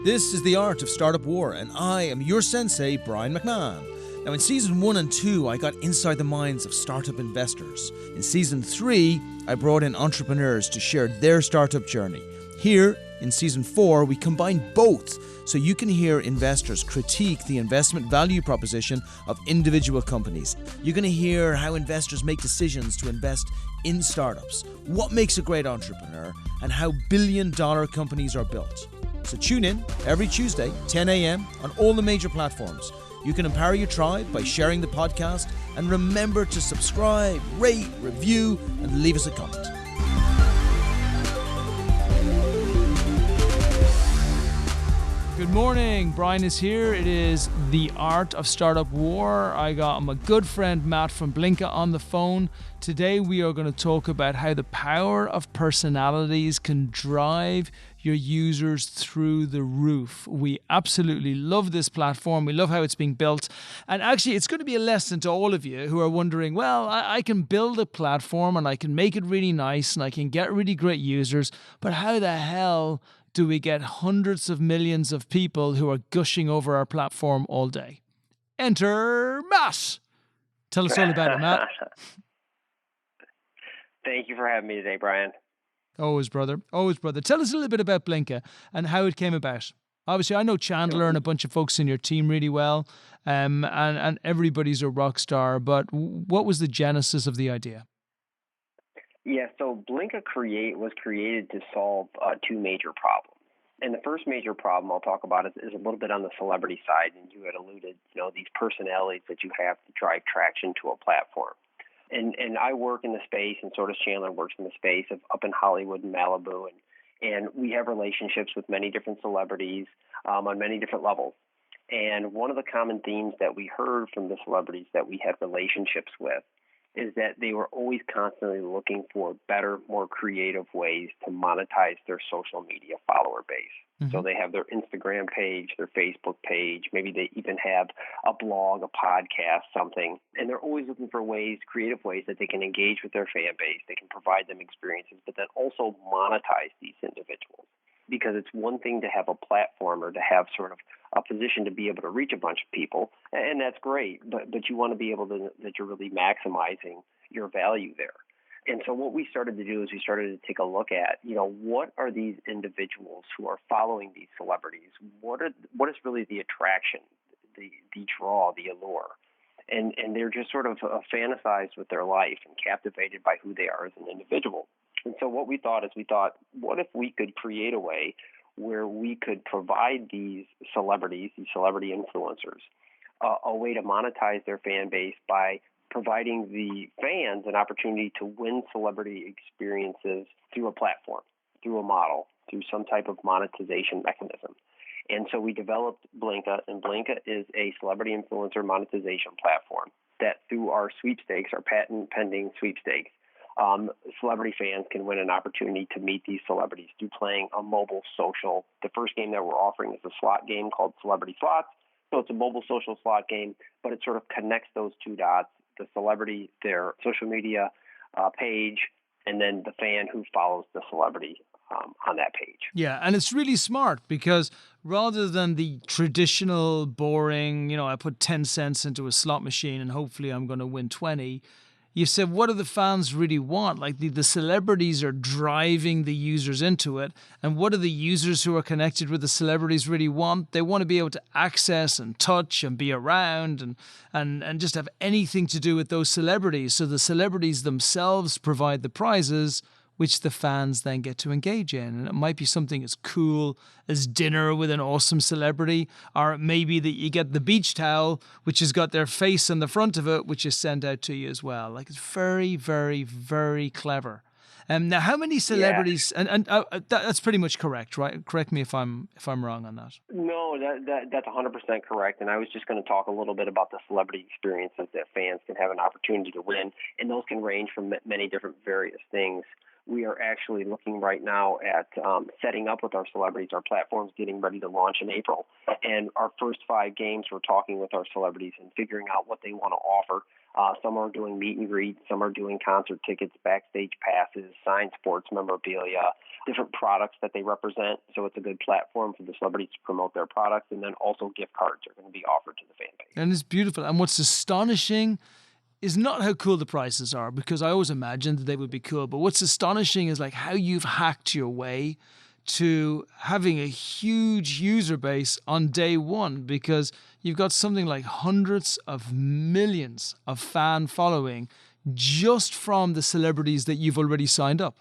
This is The Art of Startup War, and I am your sensei, Brian MacMahon. Now, in Season 1 and 2, I got inside the minds of startup investors. In Season 3, I brought in entrepreneurs to share their startup journey. Here, in Season 4, we combine both, so you can hear investors critique the investment value proposition of individual companies. You're going to hear how investors make decisions to invest in startups, what makes a great entrepreneur, and how billion-dollar companies are built. So tune in every Tuesday, 10 a.m. on all the major platforms. You can empower your tribe by sharing the podcast, and remember to subscribe, rate, review, and leave us a comment. Good morning, Brian is here. It is The Art of Startup War. I got my good friend Matt from Blinka on the phone. Today we are going to talk about how the power of personalities can drive your users through the roof. We absolutely love this platform. We love how it's being built. And actually, it's going to be a lesson to all of you who are wondering, well, I can build a platform and I can make it really nice and I can get really great users, but how the hell do we get hundreds of millions of people who are gushing over our platform all day? Enter Matt. Tell us all about it, Matt. Thank you for having me today, Brian. Always, brother. Always, brother. Tell us a little bit about Blinka and how it came about. Obviously, I know Chandler and a bunch of folks in your team really well, and everybody's a rock star, but what was the genesis of the idea? Yeah, so Blinka was created to solve two major problems. And the first major problem I'll talk about is a little bit on the celebrity side, and you had alluded, these personalities that you have to drive traction to a platform. And I work in the space, and so does Chandler works in the space of up in Hollywood and Malibu, and we have relationships with many different celebrities on many different levels. And one of the common themes that we heard from the celebrities that we had relationships with is that they were always constantly looking for better, more creative ways to monetize their social media follower base. Mm-hmm. So they have their Instagram page, their Facebook page, maybe they even have a blog, a podcast, something, and they're always looking for ways, creative ways that they can engage with their fan base, they can provide them experiences, but then also monetize these individuals. Because it's one thing to have a platform or to have sort of a position to be able to reach a bunch of people, and that's great, but you want to be able to, that you're really maximizing your value there. And so what we started to do is we started to take a look at, what are these individuals who are following these celebrities? What is really the attraction, the draw, the allure? And they're just sort of fantasized with their life and captivated by who they are as an individual. And so what we thought, what if we could create a way where we could provide these celebrities, these celebrity influencers, a way to monetize their fan base by providing the fans an opportunity to win celebrity experiences through a platform, through a model, through some type of monetization mechanism. And so we developed Blinka, and Blinka is a celebrity influencer monetization platform that through our sweepstakes, our patent-pending sweepstakes, celebrity fans can win an opportunity to meet these celebrities through playing a mobile social. The first game that we're offering is a slot game called Celebrity Slots. So it's a mobile social slot game, but it sort of connects those two dots, the celebrity, their social media page, and then the fan who follows the celebrity on that page. Yeah, and it's really smart because rather than the traditional boring, I put 10 cents into a slot machine and hopefully I'm going to win 20, you said, what do the fans really want? Like the celebrities are driving the users into it. And what do the users who are connected with the celebrities really want? They want to be able to access and touch and be around and just have anything to do with those celebrities. So the celebrities themselves provide the prizes, which the fans then get to engage in. And it might be something as cool as dinner with an awesome celebrity, or maybe that you get the beach towel, which has got their face on the front of it, which is sent out to you as well. Like, it's very, very, very clever. Now, how many celebrities? Yeah. And that's pretty much correct, right? Correct me if I'm wrong on that. No, that's 100% correct. And I was just going to talk a little bit about the celebrity experiences that fans can have an opportunity to win, and those can range from many different various things. We are actually looking right now at setting up with our celebrities. Our platform's getting ready to launch in April. And our first 5 games, we're talking with our celebrities and figuring out what they want to offer. Some are doing meet and greets, some are doing concert tickets, backstage passes, signed sports memorabilia, different products that they represent. So it's a good platform for the celebrities to promote their products, and then also gift cards are going to be offered to the fan base. And it's beautiful. And what's astonishing is not how cool the prices are, because I always imagined that they would be cool. But what's astonishing is like how you've hacked your way to having a huge user base on day one, because you've got something like hundreds of millions of fan following just from the celebrities that you've already signed up.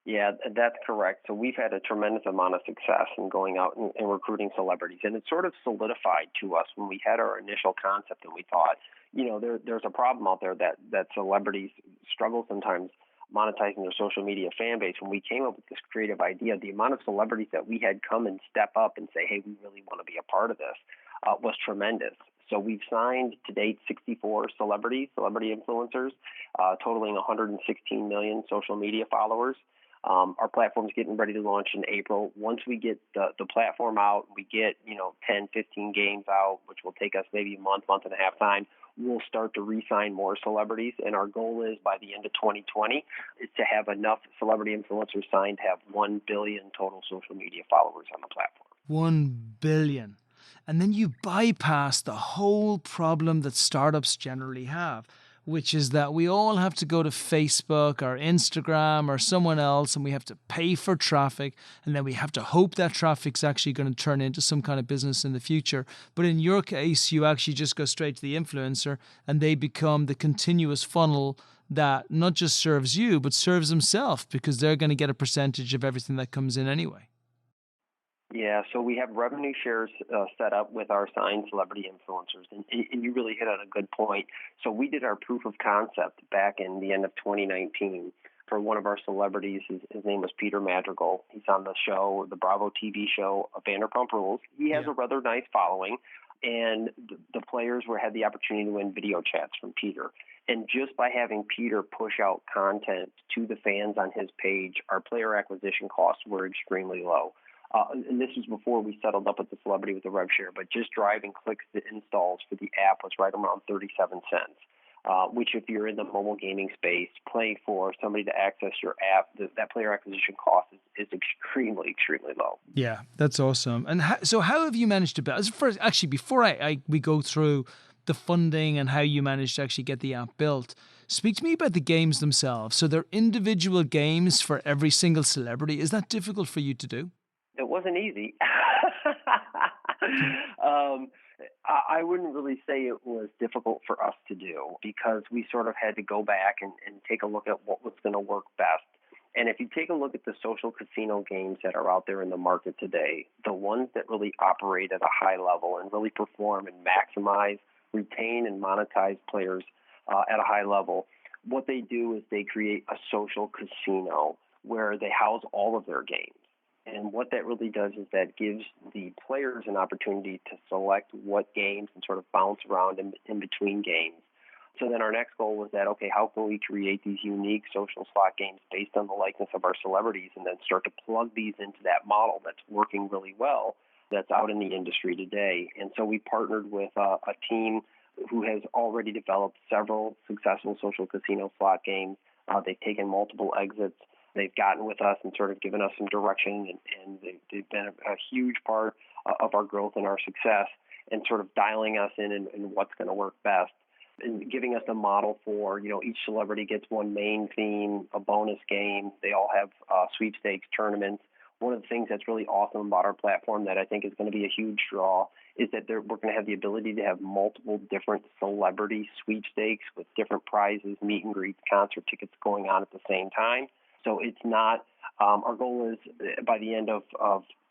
Yeah, that's correct. So we've had a tremendous amount of success in going out and recruiting celebrities, and it sort of solidified to us when we had our initial concept, and we thought, there's a problem out there that celebrities struggle sometimes monetizing their social media fan base. When we came up with this creative idea, the amount of celebrities that we had come and step up and say, hey, we really want to be a part of this, was tremendous. So we've signed to date 64 celebrity influencers, totaling 116 million social media followers. Our platform's getting ready to launch in April. Once we get the platform out, we get 10, 15 games out, which will take us maybe a month and a half time. We'll start to re-sign more celebrities, and our goal is by the end of 2020 is to have enough celebrity influencers signed to have 1 billion total social media followers on the platform. 1 billion. And then you bypass the whole problem that startups generally have, which is that we all have to go to Facebook or Instagram or someone else, and we have to pay for traffic, and then we have to hope that traffic's actually going to turn into some kind of business in the future. But in your case, you actually just go straight to the influencer, and they become the continuous funnel that not just serves you, but serves themselves, because they're going to get a percentage of everything that comes in anyway. Yeah, so we have revenue shares set up with our signed celebrity influencers, and you really hit on a good point. So we did our proof of concept back in the end of 2019 for one of our celebrities. His name was Peter Madrigal. He's on the show, the Bravo TV show, Vanderpump Rules. He has a rather nice following, and the players had the opportunity to win video chats from Peter. And just by having Peter push out content to the fans on his page, our player acquisition costs were extremely low. And this was before we settled up with the celebrity with the rev share, but just driving clicks to installs for the app was right around 37 cents, which if you're in the mobile gaming space, playing for somebody to access your app, that player acquisition cost is extremely, extremely low. Yeah, that's awesome. And so how have you managed to build? First, actually, before we go through the funding and how you managed to actually get the app built, speak to me about the games themselves. So they're individual games for every single celebrity. Is that difficult for you to do? It wasn't easy. I wouldn't really say it was difficult for us to do, because we sort of had to go back and take a look at what was going to work best. And if you take a look at the social casino games that are out there in the market today, the ones that really operate at a high level and really perform and maximize, retain, and monetize players at a high level, what they do is they create a social casino where they house all of their games. And what that really does is that gives the players an opportunity to select what games and sort of bounce around in between games. So then our next goal was that, okay, how can we create these unique social slot games based on the likeness of our celebrities, and then start to plug these into that model that's working really well that's out in the industry today. And so we partnered with a team who has already developed several successful social casino slot games. They've taken multiple exits. They've gotten with us and sort of given us some direction, and they've been a huge part of our growth and our success, and sort of dialing us in what's going to work best, and giving us a model for, each celebrity gets one main theme, a bonus game. They all have sweepstakes tournaments. One of the things that's really awesome about our platform that I think is going to be a huge draw is that we're going to have the ability to have multiple different celebrity sweepstakes with different prizes, meet and greets, concert tickets going on at the same time. So it's not, our goal is by the end of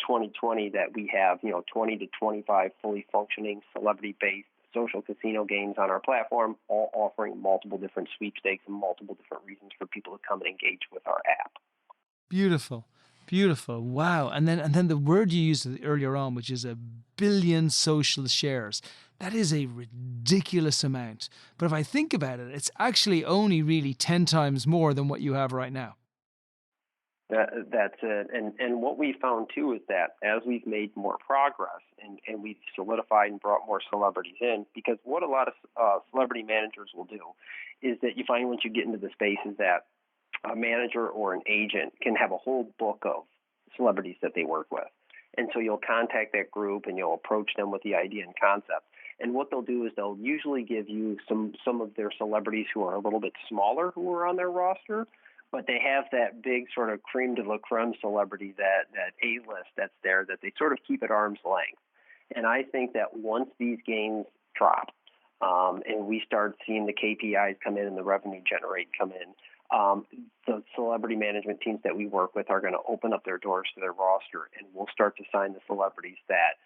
2020 that we have, 20 to 25 fully functioning celebrity-based social casino games on our platform, all offering multiple different sweepstakes and multiple different reasons for people to come and engage with our app. Beautiful. Beautiful. Wow. And then the word you used earlier on, which is 1 billion social shares. That is a ridiculous amount. But if I think about it, it's actually only really 10 times more than what you have right now. That's it. And what we found too is that as we've made more progress and we've solidified and brought more celebrities in, because what a lot of celebrity managers will do is that you find once you get into the space is that a manager or an agent can have a whole book of celebrities that they work with. And so you'll contact that group and you'll approach them with the idea and concept. And what they'll do is they'll usually give you some of their celebrities who are a little bit smaller who are on their roster, but they have that big sort of creme de la creme celebrity, that A-list that's there that they sort of keep at arm's length. And I think that once these games drop and we start seeing the KPIs come in and the revenue generate come in, the celebrity management teams that we work with are going to open up their doors to their roster, and we'll start to sign the celebrities that,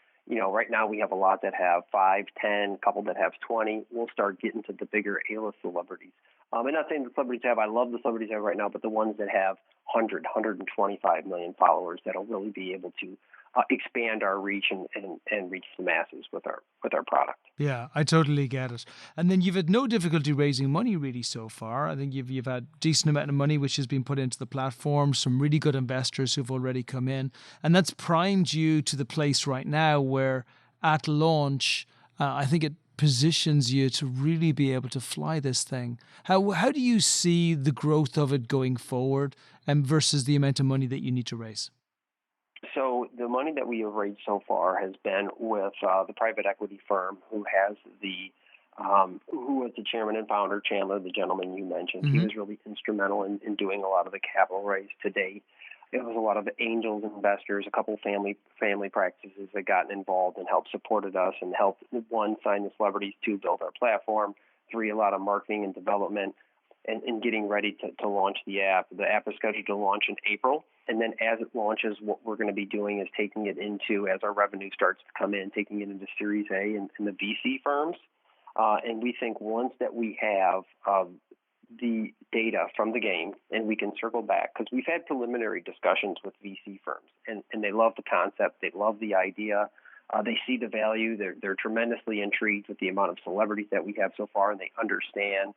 right now we have a lot that have 5, 10, a couple that have 20. We'll start getting to the bigger A-list celebrities. I'm not saying the celebrities I love the celebrities I have right now, but the ones that have 125 million followers that'll really be able to expand our reach and reach the masses with our product. Yeah, I totally get it. And then you've had no difficulty raising money really so far. I think you've had decent amount of money which has been put into the platform, some really good investors who've already come in, and that's primed you to the place right now where at launch, I think it positions you to really be able to fly this thing. How do you see the growth of it going forward versus the amount of money that you need to raise? So the money that we have raised so far has been with the private equity firm who was the chairman and founder, Chandler, the gentleman you mentioned. He was really instrumental in doing a lot of the capital raise to date. It was a lot of angels investors, a couple family practices that got involved and helped supported us and helped, one, sign the celebrities, two, build our platform, three, a lot of marketing and development and getting ready to launch the app. The app is scheduled to launch in April. And then as it launches, what we're going to be doing is taking it into, as our revenue starts to come in, taking it into Series A and the VC firms. And we think once that we have the data from the game and we can circle back, because we've had preliminary discussions with VC firms, and they love the concept, they love the idea, they see the value, they're tremendously intrigued with the amount of celebrities that we have so far, and they understand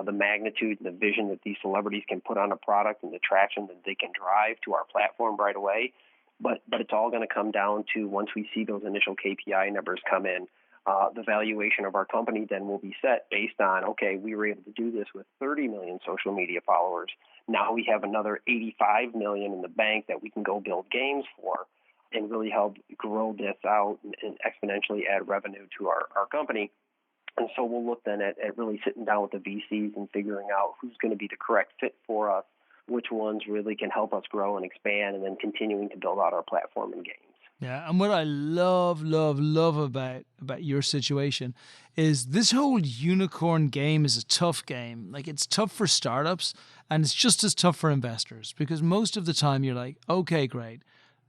the magnitude and the vision that these celebrities can put on a product and the traction that they can drive to our platform right away. But it's all going to come down to, once we see those initial KPI numbers come in, the valuation of our company then will be set based on, okay, we were able to do this with 30 million social media followers. Now we have another 85 million in the bank that we can go build games for and really help grow this out and exponentially add revenue to our company. And so we'll look then at really sitting down with the VCs and figuring out who's going to be the correct fit for us, which ones really can help us grow and expand, and then continuing to build out our platform and games. Yeah, and what I love about your situation is this whole unicorn game is a tough game. Like, it's tough for startups, and it's just as tough for investors, because most of the time you're like, okay, great,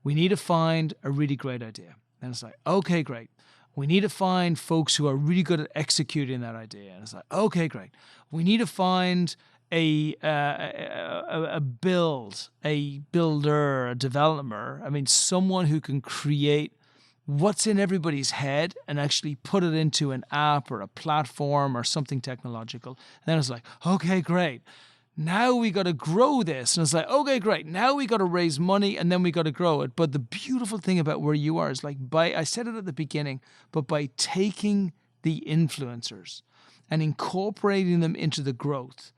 we need to find a really great idea. And it's like, okay, great, we need to find folks who are really good at executing that idea. And it's like, okay, great, we need to find a builder, a developer. I mean, someone who can create what's in everybody's head and actually put it into an app or a platform or something technological. And then it's like, okay, great, now we got to grow this. And it's like, okay, great, now we got to raise money and then we got to grow it. But the beautiful thing about where you are is, like, I said it at the beginning, but by taking the influencers and incorporating them into the growth,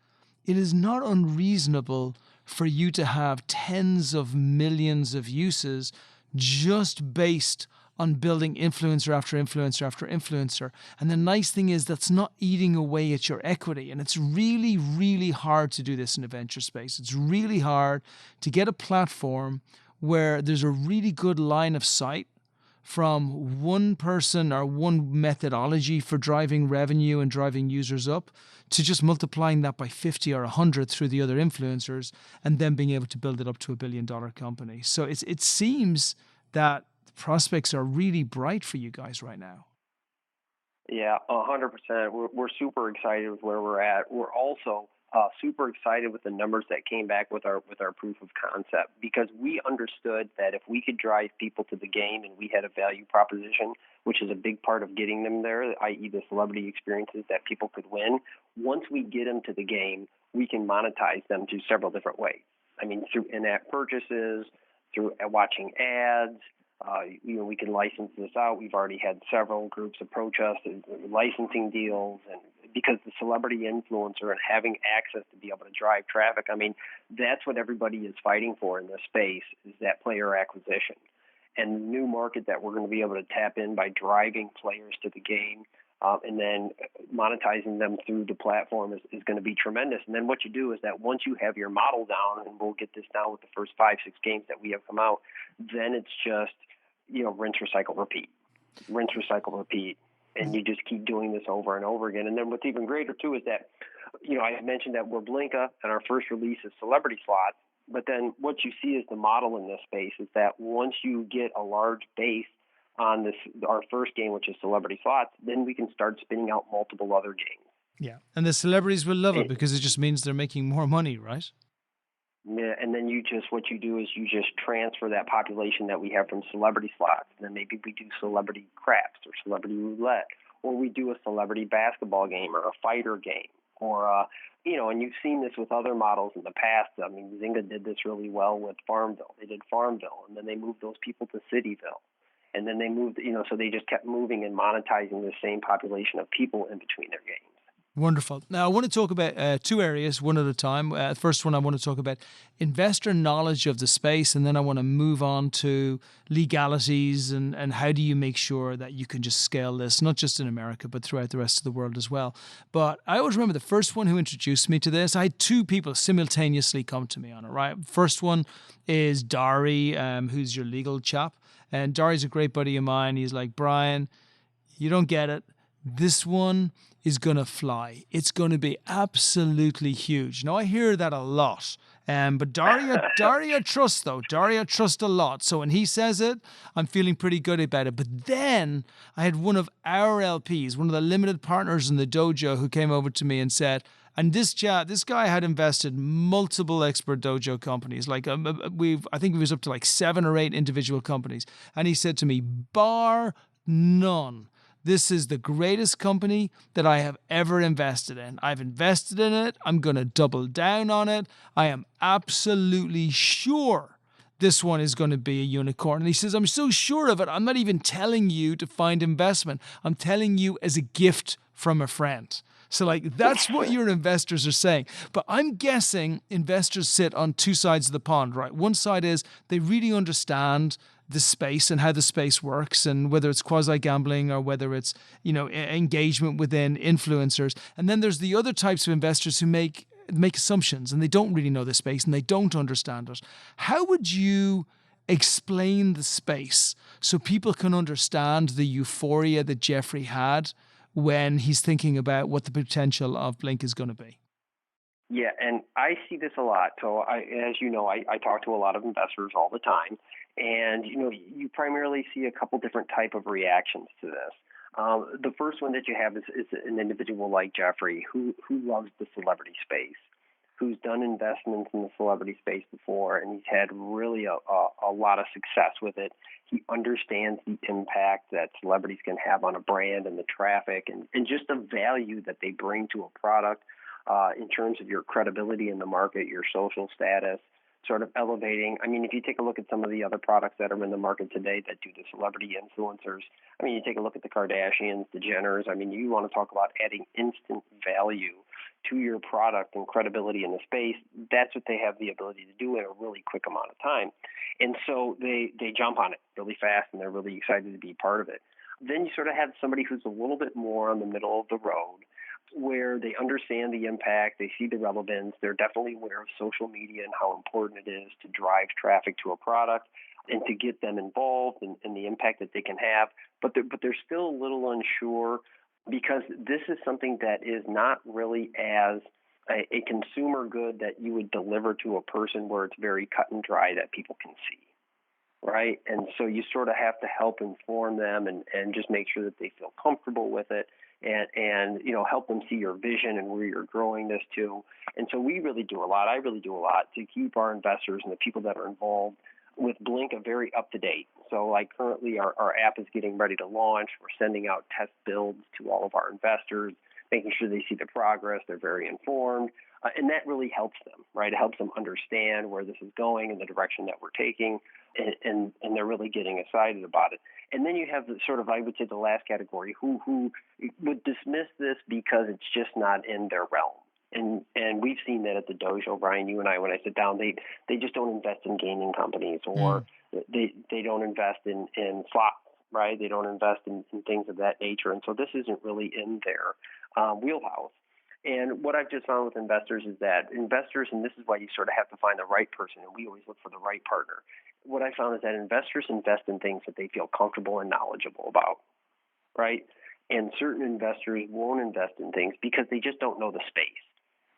it is not unreasonable for you to have tens of millions of uses just based on building influencer after influencer after influencer. And the nice thing is that's not eating away at your equity. And it's really, really hard to do this in a venture space. It's really hard to get a platform where there's a really good line of sight from one person or one methodology for driving revenue and driving users up, to just multiplying that by 50 or 100 through the other influencers, and then being able to build it up to $1 billion company. So it seems that the prospects are really bright for you guys right now. Yeah, 100%. We're super excited with where we're at. We're also super excited with the numbers that came back with our proof of concept, because we understood that if we could drive people to the game and we had a value proposition, which is a big part of getting them there, i.e. the celebrity experiences that people could win, once we get them to the game, we can monetize them through several different ways. I mean, through in-app purchases, through watching ads. We can license this out. We've already had several groups approach us and licensing deals, and because the celebrity influencer and having access to be able to drive traffic, I mean, that's what everybody is fighting for in this space, is that player acquisition. And the new market that we're going to be able to tap in by driving players to the game and then monetizing them through the platform is going to be tremendous. And then what you do is that once you have your model down, and we'll get this down with the first 5-6 games that we have come out, then it's just, rinse, recycle, repeat. Rinse, recycle, repeat. And you just keep doing this over and over again. And then what's even greater, too, is that, I mentioned that we're Blinka, and our first release is Celebrity Slots. But then what you see is the model in this space is that once you get a large base on our first game, which is Celebrity Slots, then we can start spinning out multiple other games. Yeah, and the celebrities will love it because it just means they're making more money, right? Yeah, and then what you do is you just transfer that population that we have from Celebrity Slots, and then maybe we do Celebrity Craps or Celebrity Roulette, or we do a celebrity basketball game or a fighter game, or and you've seen this with other models in the past. I mean, Zynga did this really well with Farmville. They did Farmville, and then they moved those people to Cityville. And then they moved, so they just kept moving and monetizing the same population of people in between their games. Wonderful. Now, I want to talk about two areas, one at a time. First one, I want to talk about investor knowledge of the space, and then I want to move on to legalities and how do you make sure that you can just scale this, not just in America, but throughout the rest of the world as well. But I always remember the first one who introduced me to this. I had two people simultaneously come to me on it, right? First one is Dari, who's your legal chap. And Dari's a great buddy of mine. He's like, Brian, you don't get it. This one is going to fly. It's going to be absolutely huge. Now, I hear that a lot. But Dari I trust, though. Dari I trust a lot. So when he says it, I'm feeling pretty good about it. But then I had one of our LPs, one of the limited partners in the dojo, who came over to me and said, and this guy had invested multiple Expert Dojo companies. Like I think it was up to like 7 or 8 individual companies. And he said to me, bar none, this is the greatest company that I have ever invested in. I've invested in it. I'm going to double down on it. I am absolutely sure this one is going to be a unicorn. And he says, I'm so sure of it. I'm not even telling you to find investment. I'm telling you as a gift from a friend. So that's what your investors are saying. But I'm guessing investors sit on two sides of the pond, right? One side is they really understand the space and how the space works, and whether it's quasi-gambling or whether it's, engagement within influencers. And then there's the other types of investors who make assumptions and they don't really know the space and they don't understand it. How would you explain the space so people can understand the euphoria that Jeffrey had when he's thinking about what the potential of Blink is going to be? Yeah, and I see this a lot. So, as you know, I talk to a lot of investors all the time, and you primarily see a couple different type of reactions to this. The first one that you have is an individual like Jeffrey who loves the celebrity space, who's done investments in the celebrity space before, and he's had really a lot of success with it. He understands the impact that celebrities can have on a brand and the traffic and just the value that they bring to a product in terms of your credibility in the market, your social status, sort of elevating. I mean, if you take a look at some of the other products that are in the market today that do the celebrity influencers, I mean, you take a look at the Kardashians, the Jenners. I mean, you want to talk about adding instant value to your product and credibility in the space. That's what they have the ability to do in a really quick amount of time. And so they jump on it really fast, and they're really excited to be part of it. Then you sort of have somebody who's a little bit more on the middle of the road, where they understand the impact, they see the relevance, they're definitely aware of social media and how important it is to drive traffic to a product and to get them involved and the impact that they can have. But they're still a little unsure because this is something that is not really as a consumer good that you would deliver to a person where it's very cut and dry that people can see. Right? And so you sort of have to help inform them and just make sure that they feel comfortable with it and help them see your vision and where you're growing this to. And so we really do a lot. I really do a lot to keep our investors and the people that are involved with Blink very up to date. So like currently our app is getting ready to launch. We're sending out test builds to all of our investors, making sure they see the progress. They're very informed. And that really helps them, right? It helps them understand where this is going and the direction that we're taking, and they're really getting excited about it. And then you have the sort of, I would say, the last category who would dismiss this because it's just not in their realm. And we've seen that at the dojo, Brian. You and I, when I sit down, they just don't invest in gaming companies, or they don't invest in slots, right? They don't invest in things of that nature, and so this isn't really in their wheelhouse. And what I've just found with investors is that investors, and this is why you sort of have to find the right person, and we always look for the right partner. What I found is that investors invest in things that they feel comfortable and knowledgeable about, right? And certain investors won't invest in things because they just don't know the space.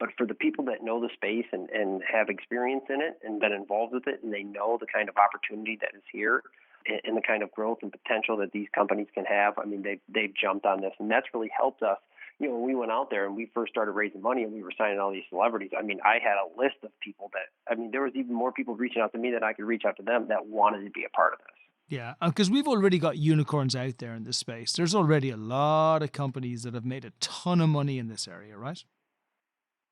But for the people that know the space and have experience in it and been involved with it, and they know the kind of opportunity that is here and the kind of growth and potential that these companies can have, I mean, they've jumped on this, and that's really helped us. You know, when we went out there and we first started raising money and we were signing all these celebrities, I mean, I had a list of people there was even more people reaching out to me than I could reach out to them that wanted to be a part of this. Yeah, because we've already got unicorns out there in this space. There's already a lot of companies that have made a ton of money in this area, right?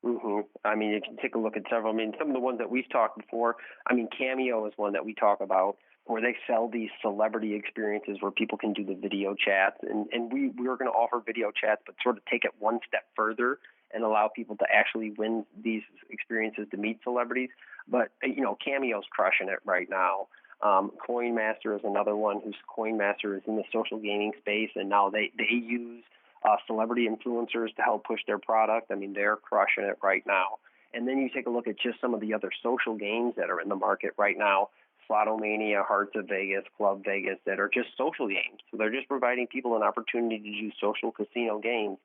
Mm-hmm. I mean, you can take a look at several. I mean, some of the ones that we've talked before, I mean, Cameo is one that we talk about, where they sell these celebrity experiences where people can do the video chats. And we were going to offer video chats, but sort of take it one step further and allow people to actually win these experiences to meet celebrities. But, you know, Cameo's crushing it right now. CoinMaster is another one whose CoinMaster is in the social gaming space, and now they use celebrity influencers to help push their product. I mean, they're crushing it right now. And then you take a look at just some of the other social games that are in the market right now. Slotomania, Hearts of Vegas, Club Vegas, that are just social games. So they're just providing people an opportunity to do social casino games,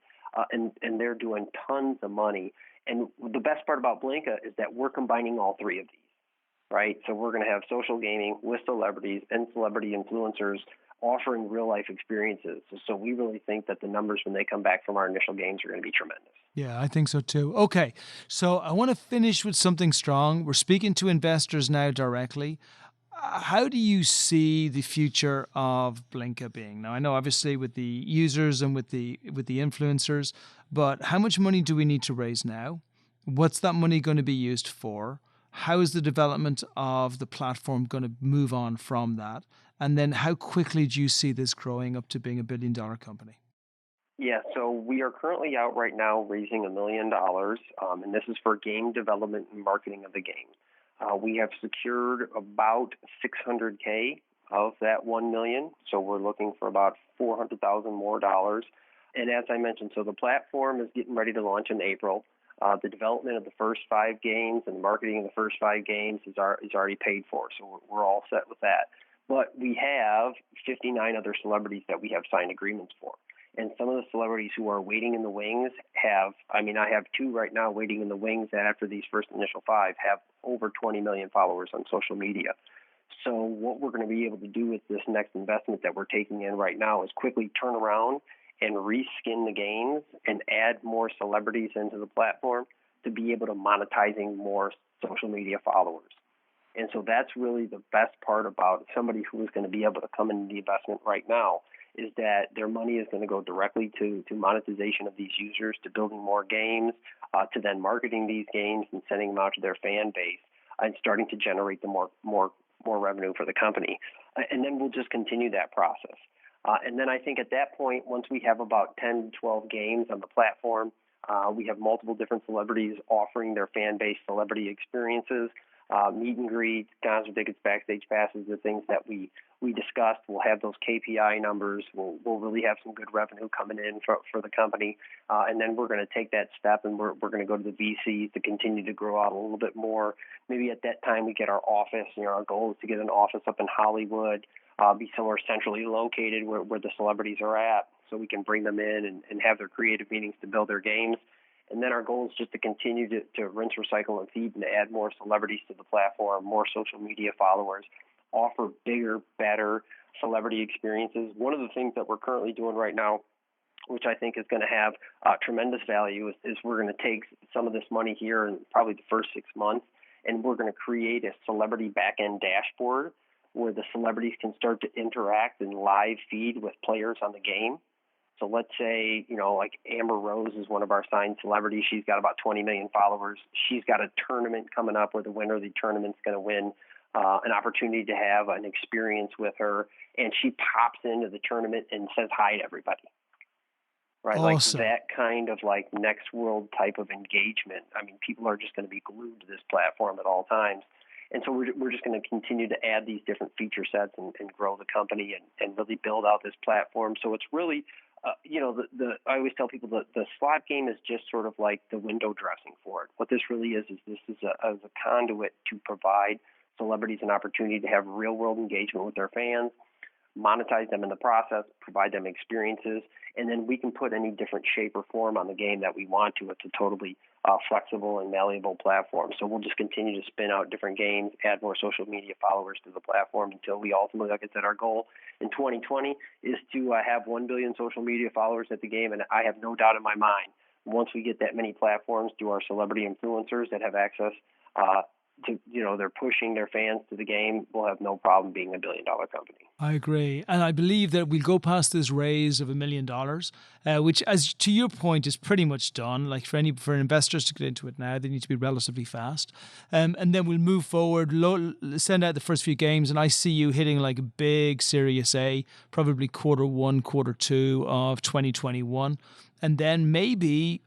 and they're doing tons of money. And the best part about Blinka is that we're combining all three of these, right? So we're going to have social gaming with celebrities and celebrity influencers offering real-life experiences. So we really think that the numbers when they come back from our initial games are going to be tremendous. Yeah, I think so too. Okay, so I want to finish with something strong. We're speaking to investors now directly. How do you see the future of Blinka being? Now, I know obviously with the users and with the influencers, but how much money do we need to raise now? What's that money going to be used for? How is the development of the platform going to move on from that? And then how quickly do you see this growing up to being $1 billion company? Yeah, so we are currently out right now raising $1 million, and this is for game development and marketing of the game. We have secured about $600K of that $1 million, so we're looking for about $400,000 more dollars. And as I mentioned, so the platform is getting ready to launch in April. The development of the first 5 games and the marketing of the first 5 games is already paid for, so we're all set with that. But we have 59 other celebrities that we have signed agreements for. And some of the celebrities who are waiting in the wings I have 2 right now waiting in the wings that after these first initial 5 have over 20 million followers on social media. So what we're going to be able to do with this next investment that we're taking in right now is quickly turn around and reskin the games and add more celebrities into the platform to be able to monetizing more social media followers. And so that's really the best part about somebody who is going to be able to come into the investment right now, is that their money is going to go directly to monetization of these users, to building more games, to then marketing these games and sending them out to their fan base and starting to generate the more revenue for the company. And then we'll just continue that process. And then I think at that point, once we have about 10 to 12 games on the platform, we have multiple different celebrities offering their fan base celebrity experiences, meet and greet, concert tickets, backstage passes, the things that we discussed. We'll have those KPI numbers. We'll really have some good revenue coming in for the company. And then we're going to take that step and we're going to go to the VCs to continue to grow out a little bit more. Maybe at that time we get our office. You know, our goal is to get an office up in Hollywood, be somewhere centrally located where the celebrities are at, so we can bring them in and have their creative meetings to build their games. And then our goal is just to continue to rinse, recycle, and feed and add more celebrities to the platform, more social media followers, offer bigger, better celebrity experiences. One of the things that we're currently doing right now, which I think is going to have tremendous value, is we're going to take some of this money here in probably the first 6 months, and we're going to create a celebrity back-end dashboard where the celebrities can start to interact and live feed with players on the game. So let's say, like Amber Rose is one of our signed celebrities. She's got about 20 million followers. She's got a tournament coming up where the winner of the tournament's going to win an opportunity to have an experience with her. And she pops into the tournament and says hi to everybody. Right, awesome. Like that kind of like next world type of engagement. I mean, people are just going to be glued to this platform at all times. And so we're just going to continue to add these different feature sets and grow the company and really build out this platform. So it's really, I always tell people that the slot game is just sort of like the window dressing for it. What this really is this is a conduit to provide celebrities an opportunity to have real world engagement with their fans, monetize them in the process, provide them experiences, and then we can put any different shape or form on the game that we want to. It's a totally flexible and malleable platform. So we'll just continue to spin out different games, add more social media followers to the platform until we ultimately, like I said, our goal in 2020 is to have 1 billion social media followers at the game. And I have no doubt in my mind, once we get that many platforms through our celebrity influencers that have access to, they're pushing their fans to the game, we'll have no problem being a $1 billion company. I agree. And I believe that we'll go past this raise of $1 million, which, as to your point, is pretty much done. Like for investors to get into it now, they need to be relatively fast. And then we'll move forward, send out the first few games, and I see you hitting like a big Series A, probably Q1, Q2 of 2021. And then maybe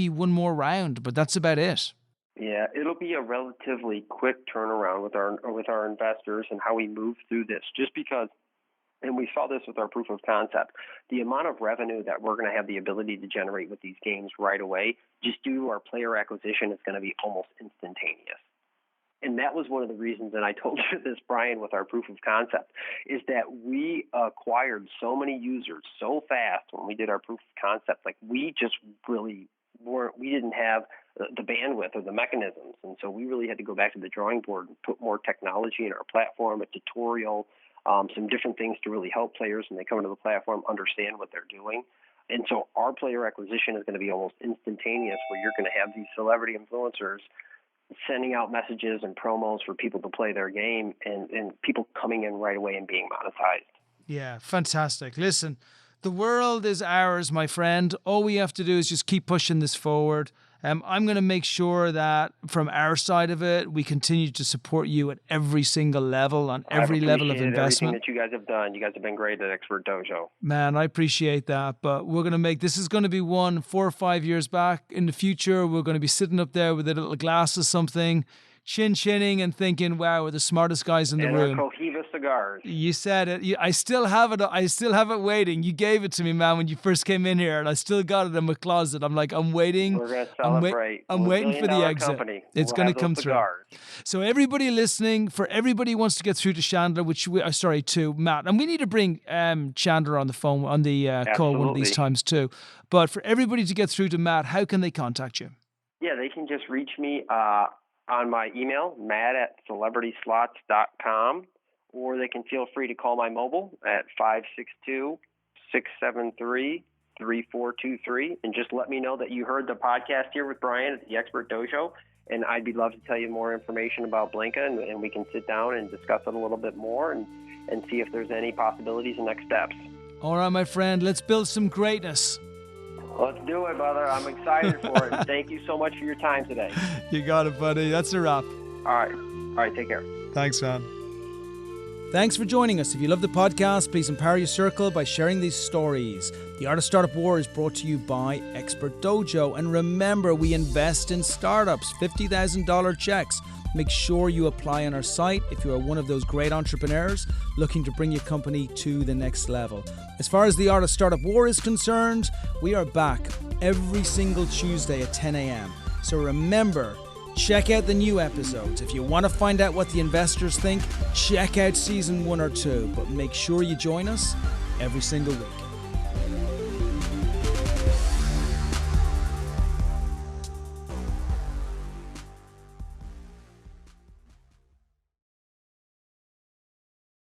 one more round, but that's about it. Yeah, it'll be a relatively quick turnaround with our investors and how we move through this. Just because, and we saw this with our proof of concept, the amount of revenue that we're going to have the ability to generate with these games right away, just due to our player acquisition, is going to be almost instantaneous. And that was one of the reasons, and I told you this, Brian, with our proof of concept, is that we acquired so many users so fast when we did our proof of concept. Like we just really we didn't have the bandwidth or the mechanisms. And so we really had to go back to the drawing board and put more technology in our platform, a tutorial, some different things to really help players when they come into the platform understand what they're doing. And so our player acquisition is going to be almost instantaneous, where you're going to have these celebrity influencers sending out messages and promos for people to play their game and people coming in right away and being monetized. Yeah, fantastic. Listen, the world is ours, my friend. All we have to do is just keep pushing this forward. I'm going to make sure that from our side of it, we continue to support you at every single level, on every level of investment. Everything that you guys have done. You guys have been great at Expert Dojo. Man, I appreciate that. But we're going to this is going to be 4 or 5 years back in the future. We're going to be sitting up there with a little glass of something, chinning and thinking, wow, we're the smartest guys in the room. And our Cohiba cigars. You said it. I still have it. I still have it waiting. You gave it to me, man, when you first came in here, and I still got it in my closet. I'm like, I'm waiting. We're going to celebrate. I'm waiting for the exit. Company. It's going to come through. So everybody listening, for everybody who wants to get through to Chandler, to Matt, and we need to bring Chandler on the phone, on the call one of these times too. But for everybody to get through to Matt, how can they contact you? Yeah, they can just reach me on my email, matt@celebrityslots.com, or they can feel free to call my mobile at 562-673-3423, and just let me know that you heard the podcast here with Brian at the Expert Dojo, and I'd be love to tell you more information about Blinka, and we can sit down and discuss it a little bit more and see if there's any possibilities and next steps. All right, my friend, let's build some greatness. Let's do it, brother. I'm excited for it. Thank you so much for your time today. You got it, buddy. That's a wrap. All right, take care. Thanks, man. Thanks for joining us. If you love the podcast, please empower your circle by sharing these stories. The Art of Startup War is brought to you by Expert Dojo. And remember, we invest in startups, $50,000 checks. Make sure you apply on our site if you are one of those great entrepreneurs looking to bring your company to the next level. As far as the Art of Startup War is concerned, we are back every single Tuesday at 10 a.m. So remember, check out the new episodes. If you want to find out what the investors think, check out season 1 or 2. But make sure you join us every single week.